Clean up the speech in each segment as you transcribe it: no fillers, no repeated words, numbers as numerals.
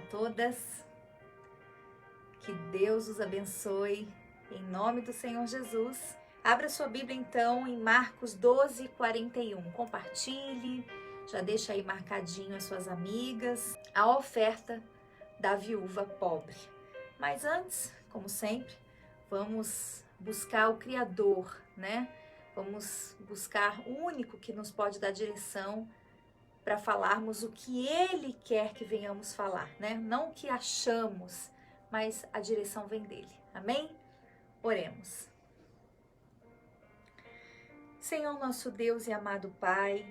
todas, que Deus os abençoe, em nome do Senhor Jesus. Abra sua Bíblia então em Marcos 12:41, compartilhe, já deixa aí marcadinho as suas amigas, a oferta da viúva pobre. Mas antes, como sempre, vamos buscar o Criador, né? Vamos buscar o único que nos pode dar direção para falarmos o que Ele quer que venhamos falar, né? Não o que achamos, mas a direção vem dele. Amém? Oremos. Senhor nosso Deus e amado Pai,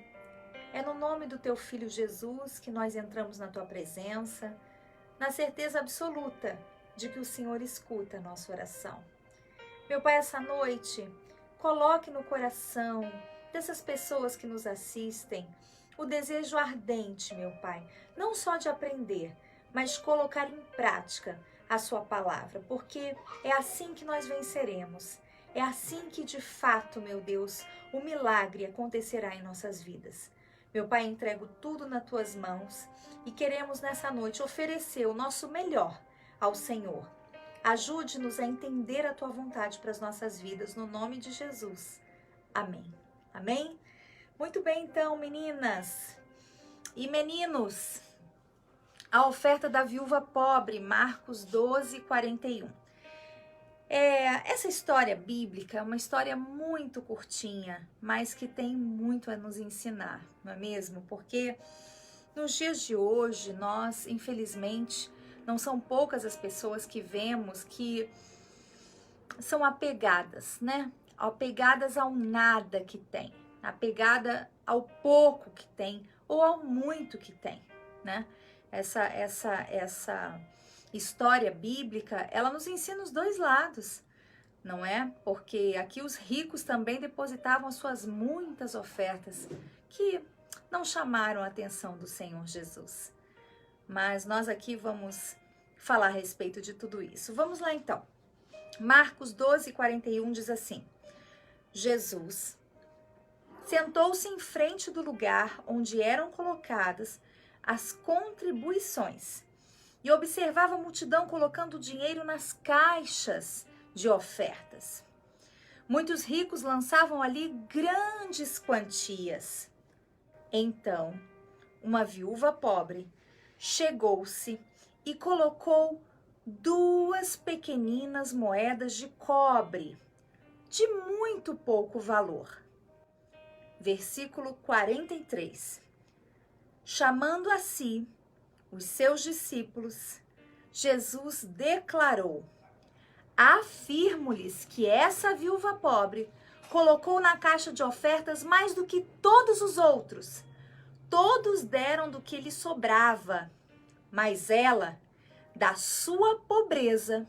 é no nome do Teu Filho Jesus que nós entramos na Tua presença, na certeza absoluta de que o Senhor escuta a nossa oração. Meu Pai, essa noite, coloque no coração dessas pessoas que nos assistem o desejo ardente, meu Pai, não só de aprender, mas colocar em prática a Sua palavra, porque é assim que nós venceremos. É assim que, de fato, meu Deus, o milagre acontecerá em nossas vidas. Meu Pai, entrego tudo nas Tuas mãos e queremos nessa noite oferecer o nosso melhor ao Senhor. Ajude-nos a entender a Tua vontade para as nossas vidas, no nome de Jesus. Amém. Amém? Muito bem, então, meninas e meninos, a oferta da viúva pobre, Marcos 12:41. Essa história bíblica é uma história muito curtinha, mas que tem muito a nos ensinar, não é mesmo? Porque nos dias de hoje, nós, infelizmente, não são poucas as pessoas que vemos que são apegadas, né? Apegadas ao nada que tem, apegada ao pouco que tem ou ao muito que tem, né? Essa história bíblica, ela nos ensina os dois lados, não é? Porque aqui os ricos também depositavam suas muitas ofertas que não chamaram a atenção do Senhor Jesus. Mas nós aqui vamos falar a respeito de tudo isso. Vamos lá então. Marcos 12:41 diz assim: Jesus sentou-se em frente do lugar onde eram colocadas as contribuições e observava a multidão colocando dinheiro nas caixas de ofertas. Muitos ricos lançavam ali grandes quantias. Então, uma viúva pobre chegou-se e colocou 2 pequeninas moedas de cobre, de muito pouco valor. Versículo 43. Chamando a si os seus discípulos, Jesus declarou: afirmo-lhes que essa viúva pobre colocou na caixa de ofertas mais do que todos os outros. Todos deram do que lhe sobrava, mas ela, da sua pobreza,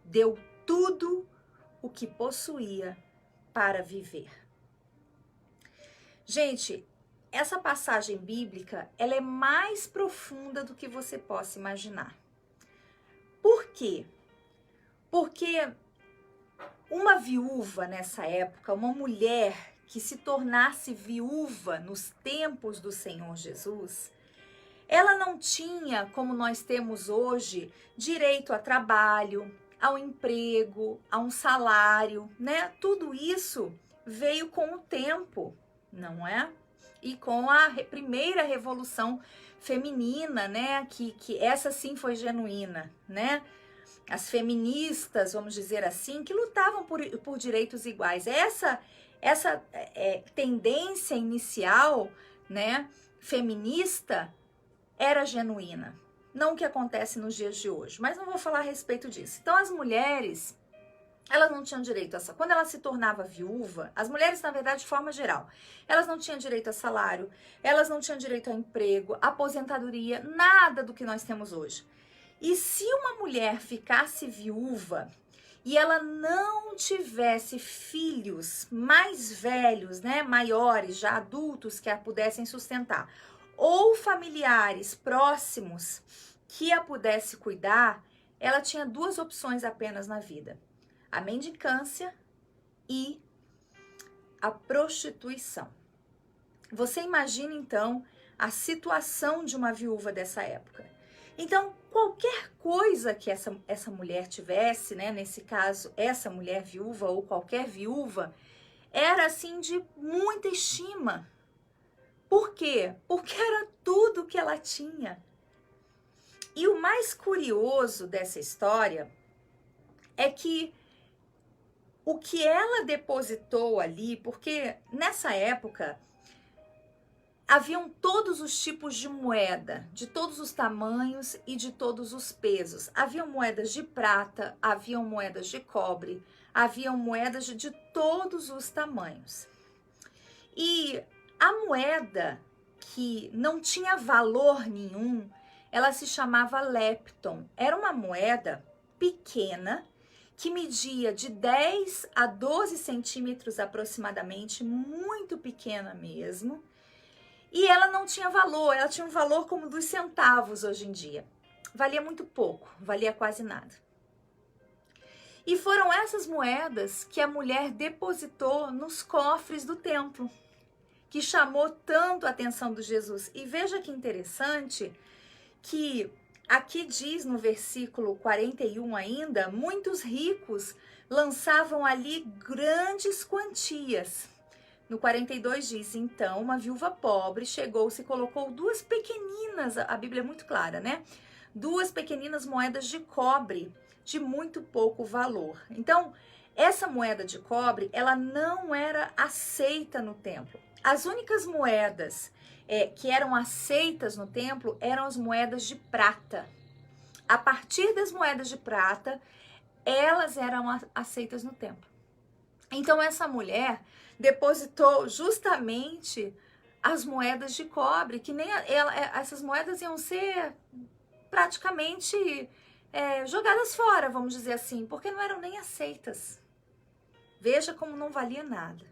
deu tudo o que possuía para viver. Gente, essa passagem bíblica, ela é mais profunda do que você possa imaginar. Por quê? Porque uma viúva nessa época, uma mulher que se tornasse viúva nos tempos do Senhor Jesus, ela não tinha, como nós temos hoje, direito a trabalho, ao emprego, a um salário, né? Tudo isso veio com o tempo, não é? E com a primeira revolução feminina, né? Que essa sim foi genuína, né? As feministas, vamos dizer assim, que lutavam por direitos iguais. Essa tendência inicial, né, feminista, era genuína. Não o que acontece nos dias de hoje, mas não vou falar a respeito disso. Então, as mulheres, elas não tinham direito a... Quando ela se tornava viúva, as mulheres, na verdade, de forma geral, elas não tinham direito a salário, elas não tinham direito a emprego, aposentadoria, nada do que nós temos hoje. E se uma mulher ficasse viúva e ela não tivesse filhos mais velhos, né, maiores, já adultos, que a pudessem sustentar, ou familiares próximos que a pudesse cuidar, ela tinha 2 opções apenas na vida: a mendicância e a prostituição. Você imagina então a situação de uma viúva dessa época. Então, qualquer coisa que essa mulher tivesse, né, nesse caso, essa mulher viúva ou qualquer viúva, era assim de muita estima. Por quê? Porque era tudo que ela tinha. E o mais curioso dessa história é que o que ela depositou ali, porque nessa época haviam todos os tipos de moeda, de todos os tamanhos e de todos os pesos. Haviam moedas de prata, haviam moedas de cobre, haviam moedas de todos os tamanhos. E a moeda que não tinha valor nenhum, ela se chamava lepton. Era uma moeda pequena, que media de 10 a 12 centímetros aproximadamente, muito pequena mesmo. E ela não tinha valor, ela tinha um valor como dos centavos hoje em dia. Valia muito pouco, valia quase nada. E foram essas moedas que a mulher depositou nos cofres do templo, que chamou tanto a atenção de Jesus. E veja que interessante que aqui diz no versículo 41 ainda, muitos ricos lançavam ali grandes quantias. No 42 diz, então, uma viúva pobre chegou-se e colocou duas pequeninas, a Bíblia é muito clara, né? Duas pequeninas moedas de cobre, de muito pouco valor. Então, essa moeda de cobre, ela não era aceita no templo. As únicas moedas que eram aceitas no templo eram as moedas de prata. A partir das moedas de prata, elas eram aceitas no templo. Então, essa mulher depositou justamente as moedas de cobre, que nem essas moedas iam ser praticamente jogadas fora, vamos dizer assim, porque não eram nem aceitas. Veja como não valia nada.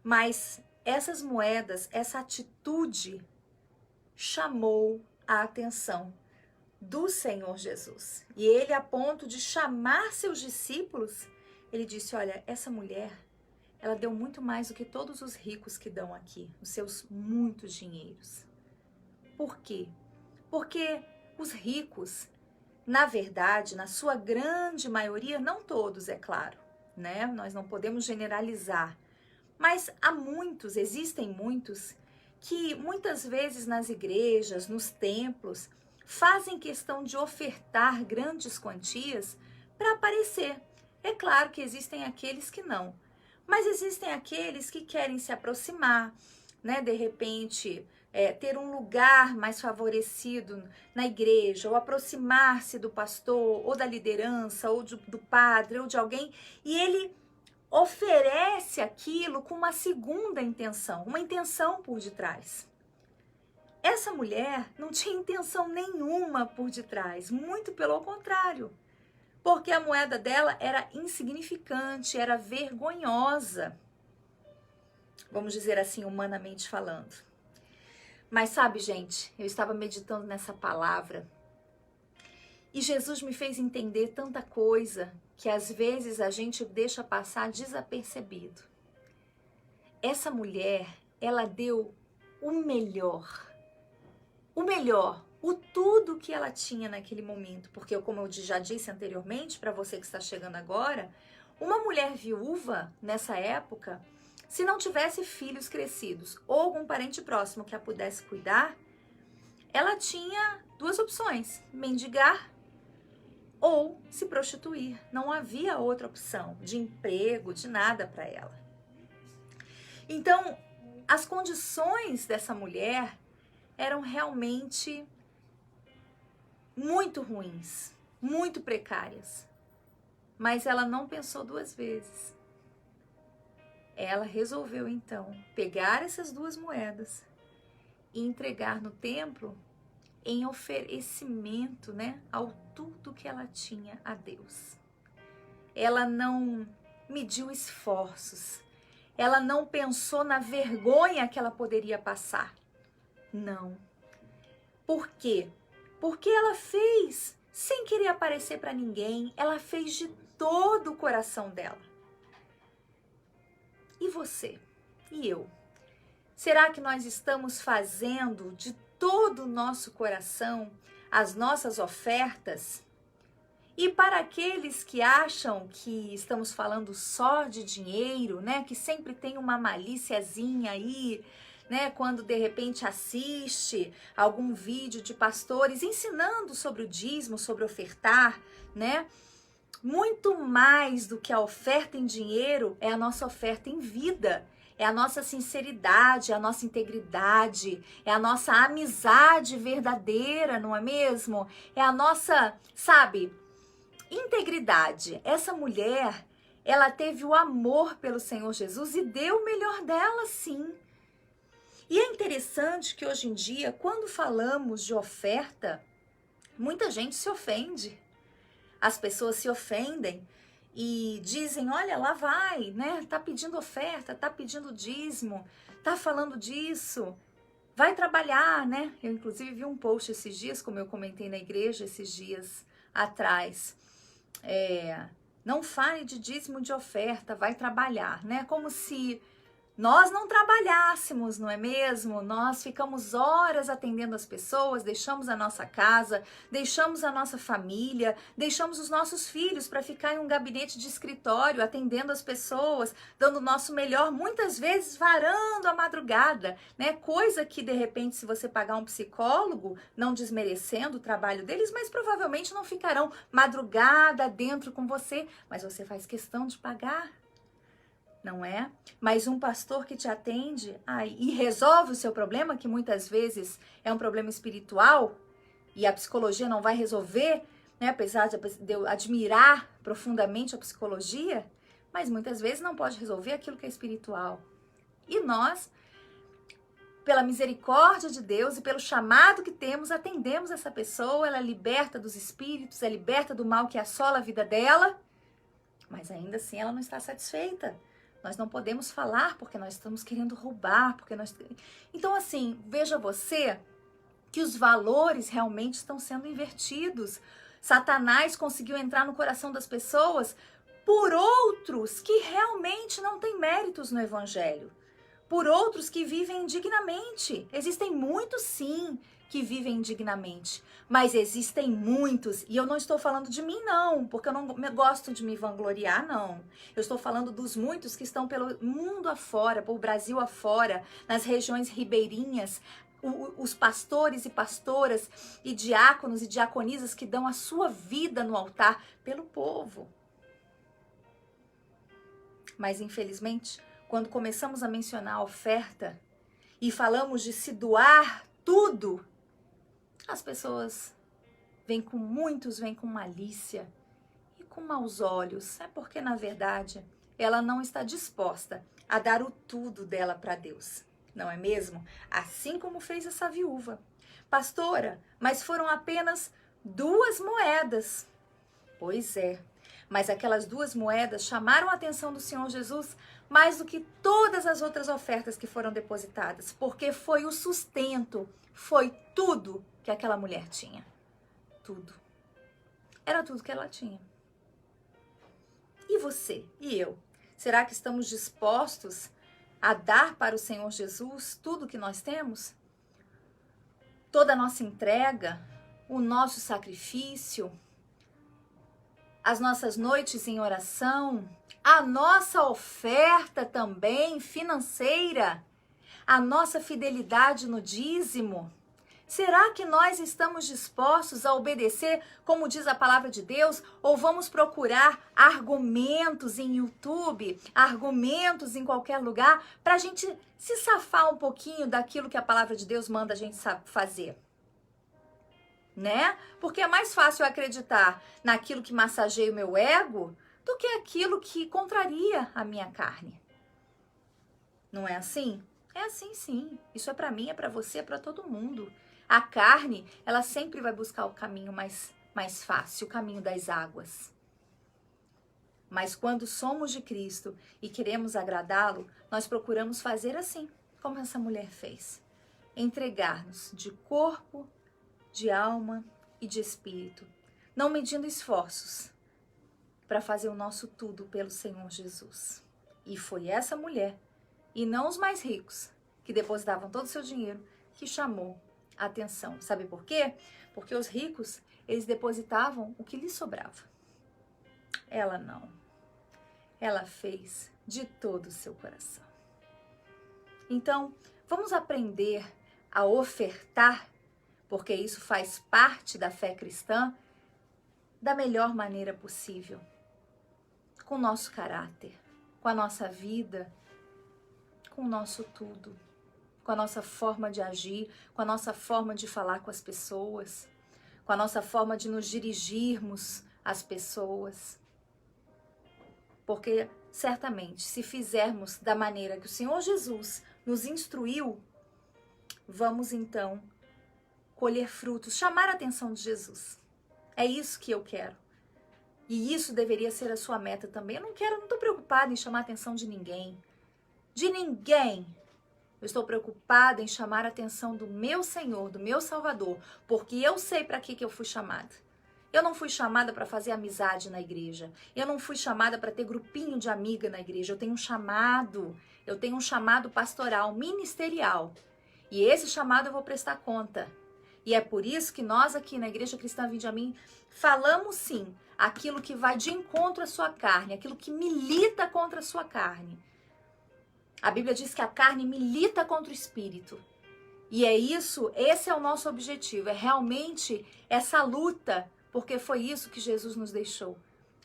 Mas essas moedas, essa atitude chamou a atenção do Senhor Jesus. E ele, a ponto de chamar seus discípulos, ele disse, olha, essa mulher, ela deu muito mais do que todos os ricos que dão aqui, os seus muitos dinheiros. Por quê? Porque os ricos, na verdade, na sua grande maioria, não todos, é claro, né? Nós não podemos generalizar, mas há muitos, existem muitos, que muitas vezes nas igrejas, nos templos, fazem questão de ofertar grandes quantias para aparecer. É claro que existem aqueles que não, mas existem aqueles que querem se aproximar, né? De repente, ter um lugar mais favorecido na igreja, ou aproximar-se do pastor, ou da liderança, ou do padre, ou de alguém, e ele oferece aquilo com uma segunda intenção, uma intenção por detrás. Essa mulher não tinha intenção nenhuma por detrás, muito pelo contrário, porque a moeda dela era insignificante, era vergonhosa, vamos dizer assim, humanamente falando. Mas sabe, gente, eu estava meditando nessa palavra e Jesus me fez entender tanta coisa que às vezes a gente deixa passar desapercebido. Essa mulher, ela deu o melhor, o tudo que ela tinha naquele momento, porque como eu já disse anteriormente, para você que está chegando agora, uma mulher viúva nessa época, se não tivesse filhos crescidos ou algum parente próximo que a pudesse cuidar, ela tinha duas opções, mendigar ou se prostituir. Não havia outra opção de emprego, de nada para ela. Então, as condições dessa mulher eram realmente muito ruins, muito precárias. Mas ela não pensou duas vezes. Ela resolveu, então, pegar essas duas moedas e entregar no templo em oferecimento, né, ao tudo que ela tinha a Deus. Ela não mediu esforços. Ela não pensou na vergonha que ela poderia passar. Não. Por quê? Porque ela fez sem querer aparecer para ninguém. Ela fez de todo o coração dela. E você? E eu? Será que nós estamos fazendo de todo o nosso coração as nossas ofertas. E para aqueles que acham que estamos falando só de dinheiro, né, que sempre tem uma malíciazinha aí, né, quando de repente assiste algum vídeo de pastores ensinando sobre o dízimo, sobre ofertar, né? Muito mais do que a oferta em dinheiro é a nossa oferta em vida. É a nossa sinceridade, é a nossa integridade, é a nossa amizade verdadeira, não é mesmo? É a nossa, sabe, integridade. Essa mulher, ela teve o amor pelo Senhor Jesus e deu o melhor dela, sim. E é interessante que hoje em dia, quando falamos de oferta, muita gente se ofende. As pessoas se ofendem e dizem, olha, lá vai, né? Tá pedindo oferta, tá pedindo dízimo, tá falando disso, vai trabalhar, né? Eu inclusive vi um post esses dias, como eu comentei na igreja esses dias atrás. Não fale de dízimo de oferta, vai trabalhar, né? Como se nós não trabalhássemos, não é mesmo? Nós ficamos horas atendendo as pessoas, deixamos a nossa casa, deixamos a nossa família, deixamos os nossos filhos para ficar em um gabinete de escritório atendendo as pessoas, dando o nosso melhor, muitas vezes varando a madrugada, né? Coisa que de repente, se você pagar um psicólogo, não desmerecendo o trabalho deles, mas provavelmente não ficarão madrugada dentro com você, mas você faz questão de pagar. Não é? Mas um pastor que te atende e resolve o seu problema, que muitas vezes é um problema espiritual, e a psicologia não vai resolver, né? Apesar de eu admirar profundamente a psicologia, mas muitas vezes não pode resolver aquilo que é espiritual. E nós, pela misericórdia de Deus e pelo chamado que temos, atendemos essa pessoa, ela é liberta dos espíritos, é liberta do mal que assola a vida dela, mas ainda assim ela não está satisfeita. Nós não podemos falar porque nós estamos querendo roubar, Então, assim, veja você que os valores realmente estão sendo invertidos. Satanás conseguiu entrar no coração das pessoas por outros que realmente não têm méritos no evangelho. Por outros que vivem indignamente. Existem muitos, sim, que vivem indignamente. Mas existem muitos, e eu não estou falando de mim, não, porque eu não gosto de me vangloriar, não. Eu estou falando dos muitos que estão pelo mundo afora, pelo Brasil afora, nas regiões ribeirinhas, os pastores e pastoras, e diáconos e diaconisas que dão a sua vida no altar pelo povo. Mas, infelizmente, quando começamos a mencionar a oferta e falamos de se doar tudo, as pessoas muitos vêm com malícia e com maus olhos. É porque, na verdade, ela não está disposta a dar o tudo dela para Deus. Não é mesmo? Assim como fez essa viúva. Pastora, mas foram apenas 2 moedas. Pois é, mas aquelas 2 moedas chamaram a atenção do Senhor Jesus mais do que todas as outras ofertas que foram depositadas, porque foi o sustento, foi tudo que aquela mulher tinha. Tudo. Era tudo que ela tinha. E você? E eu? Será que estamos dispostos a dar para o Senhor Jesus tudo que nós temos? Toda a nossa entrega, o nosso sacrifício, as nossas noites em oração, a nossa oferta também financeira, a nossa fidelidade no dízimo. Será que nós estamos dispostos a obedecer, como diz a palavra de Deus, ou vamos procurar argumentos em YouTube, argumentos em qualquer lugar, para a gente se safar um pouquinho daquilo que a palavra de Deus manda a gente fazer? Né? Porque é mais fácil acreditar naquilo que massageia o meu ego do que aquilo que contraria a minha carne. Não é assim? É assim, sim. Isso é para mim, é para você, é para todo mundo. A carne, ela sempre vai buscar o caminho mais fácil, o caminho das águas. Mas quando somos de Cristo e queremos agradá-lo, nós procuramos fazer assim, como essa mulher fez. Entregar-nos de corpo, de alma e de espírito, não medindo esforços para fazer o nosso tudo pelo Senhor Jesus. E foi essa mulher, e não os mais ricos, que depositavam todo o seu dinheiro, que chamou atenção. Sabe por quê? Porque os ricos, eles depositavam o que lhes sobrava. Ela não. Ela fez de todo o seu coração. Então, vamos aprender a ofertar, porque isso faz parte da fé cristã, da melhor maneira possível. Com o nosso caráter, com a nossa vida, com o nosso tudo. Com a nossa forma de agir, com a nossa forma de falar com as pessoas, com a nossa forma de nos dirigirmos às pessoas. Porque, certamente, se fizermos da maneira que o Senhor Jesus nos instruiu, vamos então colher frutos, chamar a atenção de Jesus. É isso que eu quero. E isso deveria ser a sua meta também. Eu não estou preocupada em chamar a atenção de ninguém. De ninguém. Eu estou preocupada em chamar a atenção do meu Senhor, do meu Salvador, porque eu sei para que eu fui chamada. Eu não fui chamada para fazer amizade na igreja. Eu não fui chamada para ter grupinho de amiga na igreja. Eu tenho um chamado pastoral, ministerial. E esse chamado eu vou prestar conta. E é por isso que nós aqui na Igreja Cristã Vinde a Mim falamos sim aquilo que vai de encontro à sua carne, aquilo que milita contra a sua carne. A Bíblia diz que a carne milita contra o espírito. E é isso, esse é o nosso objetivo, é realmente essa luta, porque foi isso que Jesus nos deixou.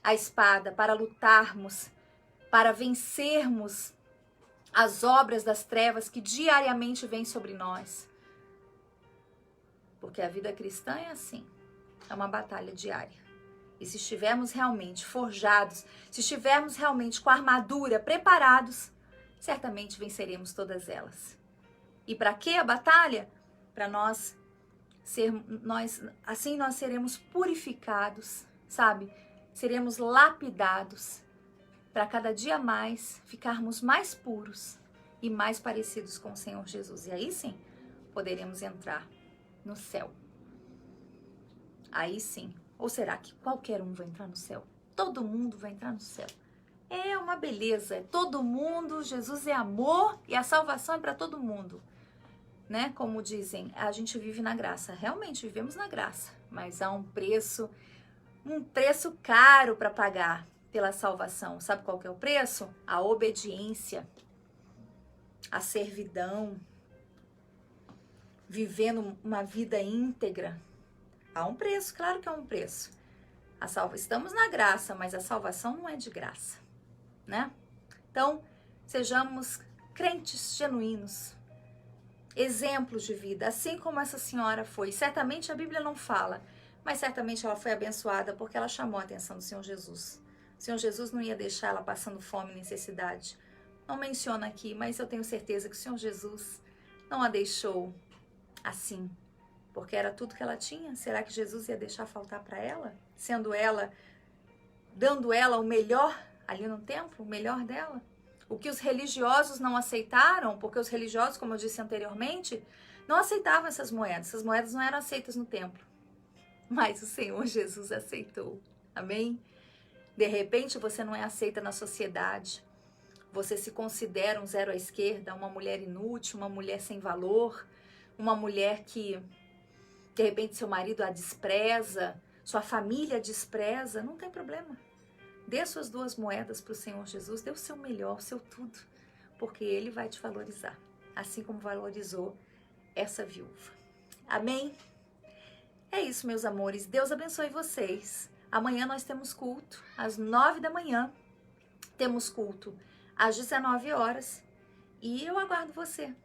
A espada para lutarmos, para vencermos as obras das trevas que diariamente vêm sobre nós. Porque a vida cristã é assim, é uma batalha diária. E se estivermos realmente forjados, se estivermos realmente com a armadura preparados, certamente venceremos todas elas. E para que a batalha? Para assim nós seremos purificados, sabe? Seremos lapidados para cada dia mais ficarmos mais puros e mais parecidos com o Senhor Jesus. E aí sim, poderemos entrar no céu. Aí sim. Ou será que qualquer um vai entrar no céu? Todo mundo vai entrar no céu. É uma beleza, é todo mundo, Jesus é amor e a salvação é para todo mundo. Né? Como dizem, a gente vive na graça. Realmente vivemos na graça, mas há um preço caro para pagar pela salvação. Sabe qual que é o preço? A obediência, a servidão, vivendo uma vida íntegra. Há um preço, claro que há um preço. Estamos na graça, mas a salvação não é de graça, né? Então, sejamos crentes genuínos, exemplos de vida, assim como essa senhora foi. Certamente a Bíblia não fala, mas certamente ela foi abençoada porque ela chamou a atenção do Senhor Jesus. O Senhor Jesus não ia deixar ela passando fome e necessidade. Não menciona aqui, mas eu tenho certeza que o Senhor Jesus não a deixou assim, porque era tudo que ela tinha. Será que Jesus ia deixar faltar para ela? Dando ela o melhor ali no templo, o melhor dela? O que os religiosos não aceitaram, porque os religiosos, como eu disse anteriormente, não aceitavam essas moedas não eram aceitas no templo. Mas o Senhor Jesus aceitou, amém? De repente você não é aceita na sociedade, você se considera um zero à esquerda, uma mulher inútil, uma mulher sem valor, uma mulher que de repente seu marido a despreza, sua família a despreza, não tem problema. Dê suas 2 moedas para o Senhor Jesus, dê o seu melhor, o seu tudo, porque Ele vai te valorizar, assim como valorizou essa viúva. Amém? É isso, meus amores. Deus abençoe vocês. Amanhã nós temos culto, às 9 da manhã. Temos culto às 19 horas. E eu aguardo você.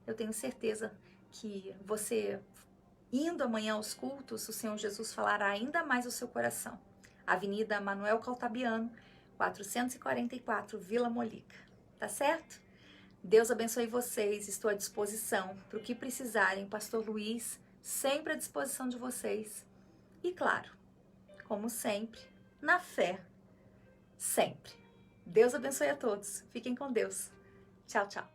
Eu tenho certeza que você, indo amanhã aos cultos, o Senhor Jesus falará ainda mais ao seu coração. Avenida Manuel Caltabiano, 444, Vila Molica. Tá certo? Deus abençoe vocês. Estou à disposição para o que precisarem. Pastor Luiz, sempre à disposição de vocês. E claro, como sempre, na fé, sempre. Deus abençoe a todos. Fiquem com Deus. Tchau, tchau.